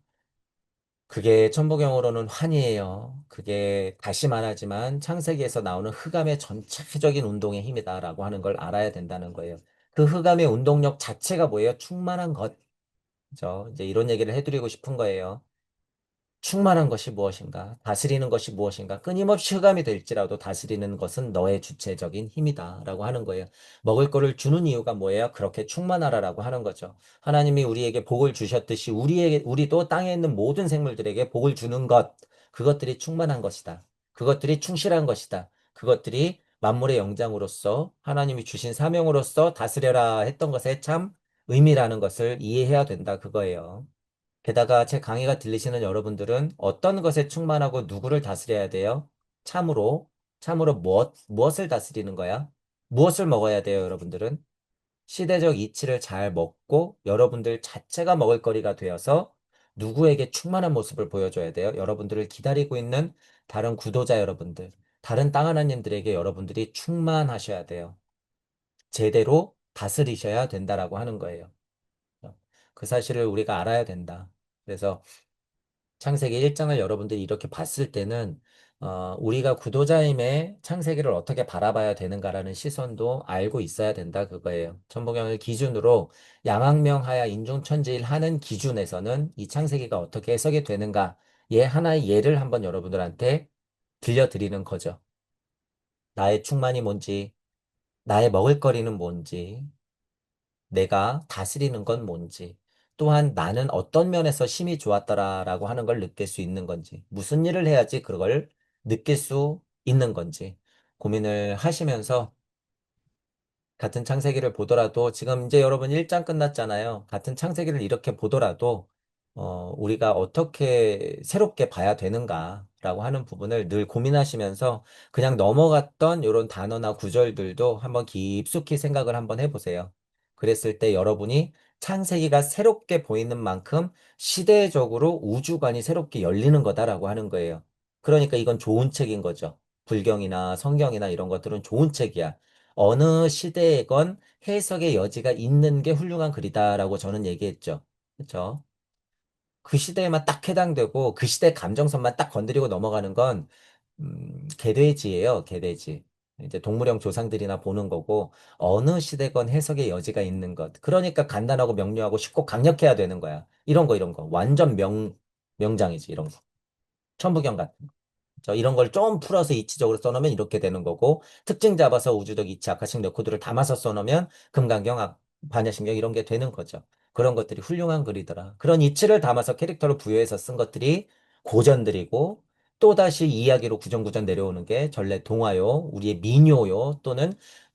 그게 천부경으로는 환희예요. 그게 다시 말하지만 창세기에서 나오는 흑암의 전체적인 운동의 힘이다라고 하는 걸 알아야 된다는 거예요. 그 흑암의 운동력 자체가 뭐예요? 충만한 것. 그죠? 이제 이런 얘기를 해드리고 싶은 거예요. 충만한 것이 무엇인가? 다스리는 것이 무엇인가? 끊임없이 흑암이 될지라도 다스리는 것은 너의 주체적인 힘이다. 라고 하는 거예요. 먹을 거를 주는 이유가 뭐예요? 그렇게 충만하라라고 하는 거죠. 하나님이 우리에게 복을 주셨듯이 우리도 땅에 있는 모든 생물들에게 복을 주는 것. 그것들이 충만한 것이다. 그것들이 충실한 것이다. 그것들이 만물의 영장으로서 하나님이 주신 사명으로서 다스려라 했던 것에 참 의미라는 것을 이해해야 된다. 그거예요. 게다가 제 강의가 들리시는 여러분들은 어떤 것에 충만하고 누구를 다스려야 돼요? 참으로, 참으로 무엇을 다스리는 거야? 무엇을 먹어야 돼요, 여러분들은? 시대적 이치를 잘 먹고 여러분들 자체가 먹을거리가 되어서 누구에게 충만한 모습을 보여줘야 돼요? 여러분들을 기다리고 있는 다른 구도자 여러분들, 다른 땅 하나님들에게 여러분들이 충만하셔야 돼요. 제대로 다스리셔야 된다라고 하는 거예요. 그 사실을 우리가 알아야 된다. 그래서 창세기 1장을 여러분들이 이렇게 봤을 때는 우리가 구도자임의 창세기를 어떻게 바라봐야 되는가라는 시선도 알고 있어야 된다 그거예요. 천부경을 기준으로 양악명하야 인중천지일 하는 기준에서는 이 창세기가 어떻게 해석이 되는가의 하나의 예를 한번 여러분들한테 들려드리는 거죠. 나의 충만이 뭔지, 나의 먹을거리는 뭔지, 내가 다스리는 건 뭔지, 또한 나는 어떤 면에서 힘이 좋았더라라고 하는 걸 느낄 수 있는 건지, 무슨 일을 해야지 그걸 느낄 수 있는 건지 고민을 하시면서 같은 창세기를 보더라도 지금 이제 여러분 1장 끝났잖아요. 같은 창세기를 이렇게 보더라도 우리가 어떻게 새롭게 봐야 되는가라고 하는 부분을 늘 고민하시면서 그냥 넘어갔던 이런 단어나 구절들도 한번 깊숙이 생각을 한번 해보세요. 그랬을 때 여러분이 창세기가 새롭게 보이는 만큼 시대적으로 우주관이 새롭게 열리는 거다라고 하는 거예요. 그러니까 이건 좋은 책인 거죠. 불경이나 성경이나 이런 것들은 좋은 책이야. 어느 시대에건 해석의 여지가 있는 게 훌륭한 글이다라고 저는 얘기했죠. 그렇죠? 그 시대에만 딱 해당되고 그 시대 감정선만 딱 건드리고 넘어가는 건 개돼지예요, 개돼지. 이제 동물형 조상들이나 보는 거고 어느 시대건 해석의 여지가 있는 것. 그러니까 간단하고 명료하고 쉽고 강력해야 되는 거야. 이런 거. 완전 명장이지, 이런 거. 천부경 같은 거. 이런 걸 좀 풀어서 이치적으로 써놓으면 이렇게 되는 거고, 특징 잡아서 우주적 이치, 아카식 레코드를 담아서 써놓으면 금강경, 반야신경 이런 게 되는 거죠. 그런 것들이 훌륭한 글이더라. 그런 이치를 담아서 캐릭터를 부여해서 쓴 것들이 고전들이고, 또다시 이야기로 구전구전 내려오는 게 전래 동화요, 우리의 민요요, 또는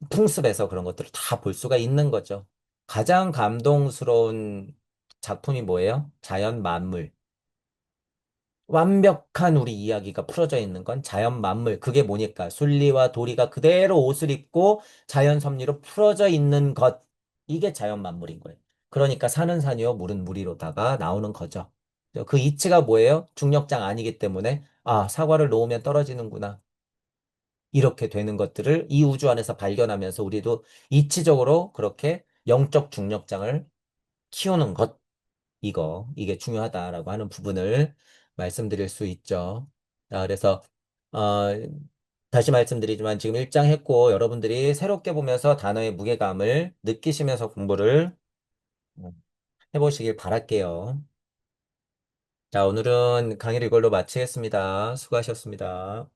풍습에서 그런 것들을 다 볼 수가 있는 거죠. 가장 감동스러운 작품이 뭐예요? 자연 만물. 완벽한 우리 이야기가 풀어져 있는 건 자연 만물. 그게 뭐니까? 순리와 도리가 그대로 옷을 입고 자연 섭리로 풀어져 있는 것. 이게 자연 만물인 거예요. 그러니까 산은 산이요, 물은 물이로다가 나오는 거죠. 그 이치가 뭐예요? 중력장 아니기 때문에, 아, 사과를 놓으면 떨어지는구나. 이렇게 되는 것들을 이 우주 안에서 발견하면서 우리도 이치적으로 그렇게 영적 중력장을 키우는 것. 이게 중요하다라고 하는 부분을 말씀드릴 수 있죠. 자, 그래서, 어, 다시 말씀드리지만 지금 1장 했고 여러분들이 새롭게 보면서 단어의 무게감을 느끼시면서 공부를 해보시길 바랄게요. 자, 오늘은 강의를 이걸로 마치겠습니다. 수고하셨습니다.